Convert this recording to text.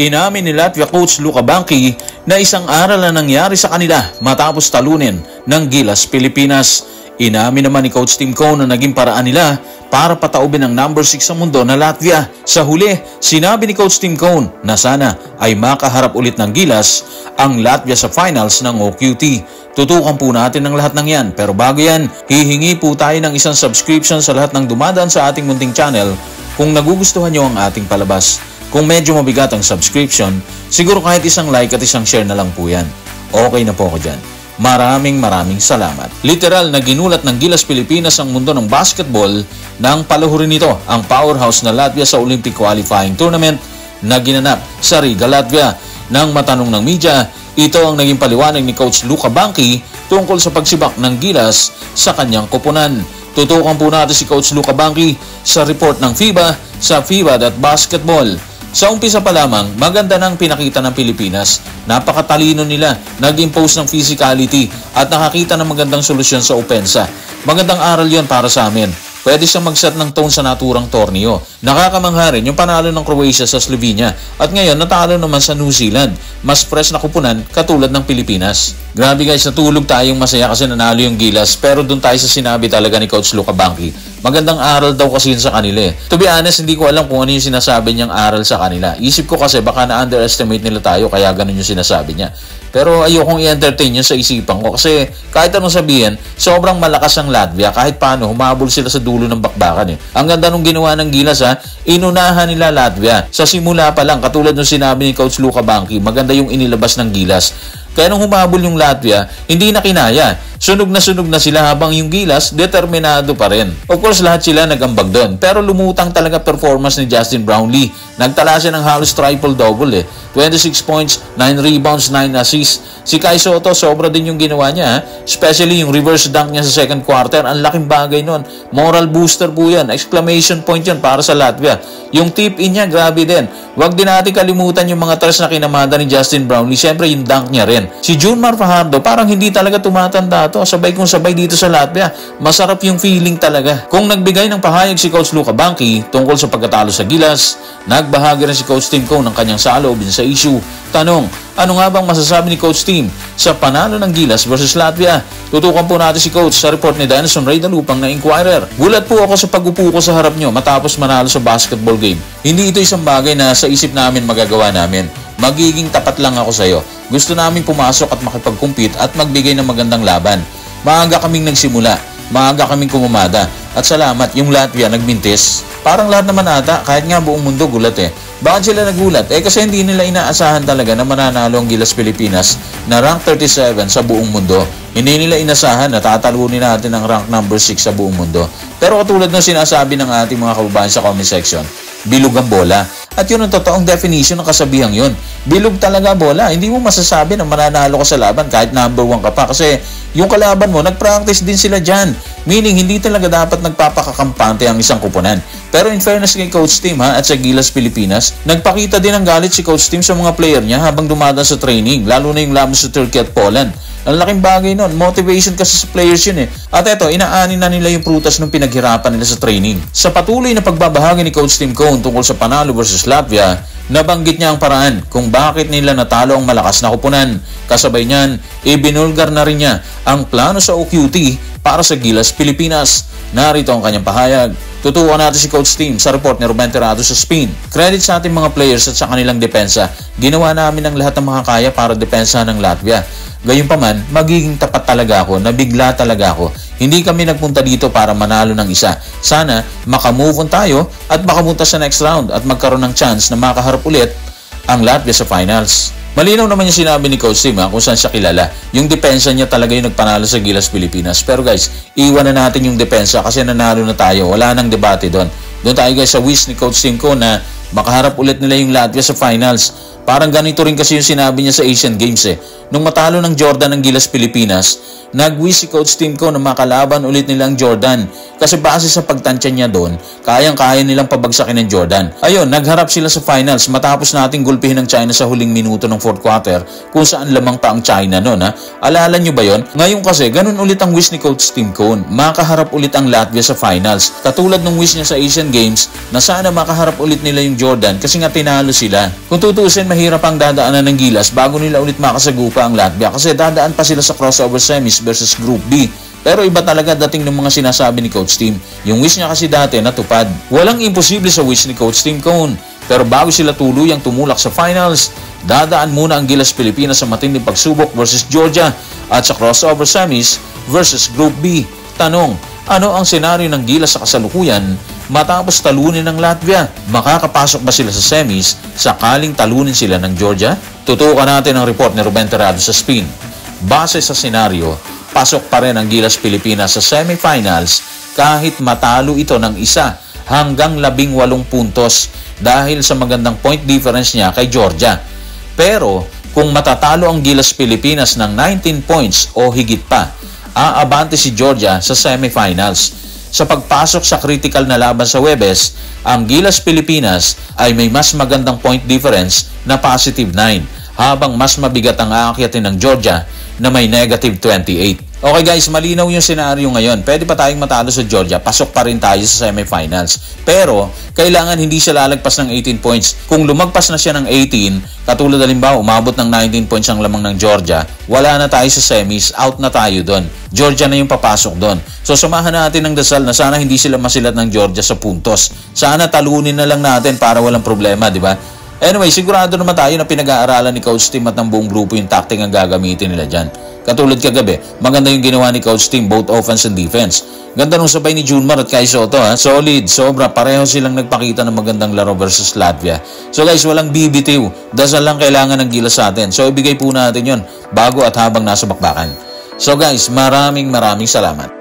Inamin ni Latvia coach Luka Banki na isang aral na nangyari sa kanila matapos talunin ng Gilas Pilipinas. Inamin naman ni Coach Tim Cone na naging paraan nila para pataubin ang number 6 sa mundo na Latvia. Sa huli, sinabi ni Coach Tim Cone na sana ay makaharap ulit ng Gilas ang Latvia sa finals ng OQT. Tutukan po natin ang lahat ng yan, pero bago yan, hihingi po tayo ng isang subscription sa lahat ng dumadaan sa ating munting channel kung nagugustuhan nyo ang ating palabas. Kung medyo mabigat ang subscription, siguro kahit isang like at isang share na lang po yan. Okay na po ako dyan. Maraming salamat. Literal na ginulat ng Gilas Pilipinas ang mundo ng basketball nang paluhurin nito ang powerhouse na Latvia sa Olympic Qualifying Tournament na ginanap sa Riga, Latvia. Nang matanong ng media, ito ang naging paliwanag ni Coach Luka Banki tungkol sa pagsibak ng Gilas sa kanyang koponan. Tutukan po natin si Coach Luka Banki sa report ng FIBA sa FIBA.basketball. Sa umpisa pa lamang, maganda nang pinakita ng Pilipinas. Napakatalino nila, nag-impose ng physicality at nakakita ng magandang solusyon sa opensa. Magandang aral yon para sa amin. Pwede siyang mag-set ng tone sa naturang torneo. Nakakamangha rin yung panalo ng Croatia sa Slovenia at ngayon natalo naman sa New Zealand. Mas fresh na kupunan katulad ng Pilipinas. Grabe guys, natulog tayong masaya kasi nanalo yung Gilas, pero dun tayo sa sinabi talaga ni Coach Luka Banki. Magandang aral daw kasi yun sa kanila eh. To be honest, hindi ko alam kung ano yung sinasabi niyang aral sa kanila. Isip ko kasi baka na-underestimate nila tayo kaya ganun yung sinasabi niya. Pero ayokong i-entertain yun sa isipan ko kasi kahit anong sabihin, sobrang malakas ang Latvia. Kahit paano, humabol sila sa dulo ng bakbakan eh. Ang ganda nung ginawa ng Gilas ha, inunahan nila Latvia. Sa simula pa lang, katulad nung sinabi ni Coach Luka Banki, maganda yung inilabas ng Gilas. Kaya nung humabol yung Latvia, hindi na kinaya. Sunog na sila habang yung Gilas, determinado pa rin. Of course, lahat sila nagambag doon. Pero lumutang talaga performance ni Justin Brownlee. Nagtala siya ng halos triple-double eh. 26 points, 9 rebounds, 9 assists. Si Kai Sotto, sobra din yung ginawa niya. Especially yung reverse dunk niya sa second quarter. Ang laking bagay nun. Moral booster po yan. Exclamation point yan para sa Latvia. Yung tip-in niya, grabe din. Huwag din natin kalimutan yung mga tries na kinamada ni Justin Brownlee. Siyempre, yung dunk niya rin. Si Junmar Fajardo, parang hindi talaga tumatanda to. Sabay kung sabay dito sa Latvia. Masarap yung feeling talaga. Kung nagbigay ng pahayag si Coach Luka Banki tungkol sa pagkatalo sa Gilas, nagbahagi rin si Coach Tim Cone ng kanyang saloobin sa issue. Tanong, ano nga bang masasabi ni Coach Tim sa panalo ng Gilas versus Latvia? Tutukan po natin si Coach sa report ni Dynaston Ray Dalupang na Inquirer. Gulat po ako sa pag-upo ko sa harap nyo matapos manalo sa basketball game. Hindi ito isang bagay na sa isip namin magagawa namin. Magiging tapat lang ako sa iyo. Gusto namin pumasok at makipag-compete at magbigay ng magandang laban. Maaga kaming nagsimula. Maaga kaming kumumada. At salamat, yung Latvia nagmintis. Parang lahat naman ata, kahit nga buong mundo gulat eh. Bakit sila nagulat? Kasi hindi nila inaasahan talaga na mananalo ang Gilas Pilipinas na rank 37 sa buong mundo. Hindi nila inasahan na tatalunin natin ang rank number 6 sa buong mundo. Pero katulad ng sinasabi ng ating mga kababayan sa comment section, bilog ang bola. At yun ang totoong definition ng kasabihang yun. Bilog talaga bola. Hindi mo masasabi na mananalo ka sa laban kahit number 1 ka pa. Kasi yung kalaban mo, nag-practice din sila dyan. Meaning, hindi talaga dapat nagpapakakampante ang isang kupunan. Pero in fairness kay Coach Tim at sa Gilas Pilipinas, nagpakita din ng galit si Coach Tim sa mga player niya habang dumadaan sa training. Lalo na yung laban sa Turkey at Poland. Ang laking bagay nun. Motivation kasi sa players yun eh. At eto, inaanin na nila yung prutas ng pinaghirapan nila sa training. Sa patuloy na pagbabahagi ni Coach Tim Cone tungkol sa panalo versus Latvia, nabanggit niya ang paraan kung bakit nila natalo ang malakas na kupunan. Kasabay niyan, ibinulgar na rin niya ang plano sa OQT para sa Gilas Pilipinas. Narito ang kanyang pahayag. Tutukan natin si Coach Tim sa report ni Ruben Tirado sa Spin. Credit sa ating mga players at sa kanilang depensa. Ginawa namin ang lahat ng makakaya para depensa ng Latvia. Gayunpaman, magiging tapat talaga ako, nabigla talaga ako. Hindi kami nagpunta dito para manalo ng isa. Sana makamove on tayo at makapunta sa next round at magkaroon ng chance na makaharap ulit ang Latvia sa finals. Malinaw naman yung sinabi ni Coach Tim kung saan siya kilala. Yung depensa niya talaga yung nagpanalo sa Gilas Pilipinas. Pero guys, iwan na natin yung depensa kasi nanalo na tayo. Wala nang debate doon. Doon tayo guys sa wish ni Coach Tim na makaharap ulit nila yung Latvia sa finals. Parang ganito rin kasi yung sinabi niya sa Asian Games eh. Nung matalo ng Jordan ng Gilas Pilipinas, nag-wish si Coach Tim Cone na makalaban ulit nilang Jordan. Kasi base sa pagtansya niya doon, kayang-kaya nilang pabagsakin ng Jordan. Ayun, nagharap sila sa finals matapos nating gulpihin ng China sa huling minuto ng 4th quarter kung saan lamang pa ang China noon. Alala nyo ba yon? Ngayon kasi, ganun ulit ang wish ni Coach Tim Cone. Makaharap ulit ang Latvia sa finals. Katulad ng wish niya sa Asian Games na sana makaharap ulit nila yung Jordan kasi nga tinalo sila. Kung tutuusin, mahirap ang dadaanan ng Gilas bago nila ulit makasagupa ang Latvia kasi dadaan pa sila sa crossover semis versus Group B. Pero iba talaga dating ng mga sinasabi ni Coach Tim. Yung wish niya kasi dati natupad. Walang imposible sa wish ni Coach Tim Cone. Pero bago sila tuluyang tumulak sa finals, dadaan muna ang Gilas Pilipinas sa matinding pagsubok versus Georgia at sa crossover semis versus Group B. Tanong, ano ang senaryo ng Gilas sa kasalukuyan matapos talunin ng Latvia? Makakapasok ba sila sa semis sakaling talunin sila ng Georgia? Tutukan natin ang report ni Ruben Terrado sa Spin. Base sa senaryo, pasok pa rin ang Gilas Pilipinas sa semifinals kahit matalo ito ng 1 hanggang 18 puntos dahil sa magandang point difference niya kay Georgia. Pero kung matatalo ang Gilas Pilipinas ng 19 points o higit pa, aabante si Georgia sa semifinals. Sa pagpasok sa critical na laban sa Huwebes, ang Gilas Pilipinas ay may mas magandang point difference na positive 9 habang mas mabigat ang aakyatin ng Georgia na may negative 28. Okay guys, malinaw yung senaryo ngayon. Pwede pa tayong matalo sa Georgia, pasok pa rin tayo sa semifinals. Pero, kailangan hindi siya lalagpas ng 18 points. Kung lumagpas na siya ng 18, katulad halimbawa, umabot ng 19 points ang lamang ng Georgia, wala na tayo sa semis, out na tayo doon. Georgia na yung papasok doon. So, samahan natin ng dasal na sana hindi sila masilat ng Georgia sa puntos. Sana talunin na lang natin para walang problema, di ba? Anyway, sigurado naman tayo na pinag-aaralan ni Coach Tim at ng buong grupo yung tactic ang gagamitin nila dyan. Katulad kagabi, maganda yung ginawa ni Coach Tim, both offense and defense. Ganda nung sabay ni Junmar at Kai Soto, solid, sobra, pareho silang nagpakita ng magandang laro versus Latvia. So guys, walang BBTU, dasal lang kailangan ng Gilas sa atin. So ibigay po natin yon bago at habang nasa bakbakan. So guys, maraming salamat.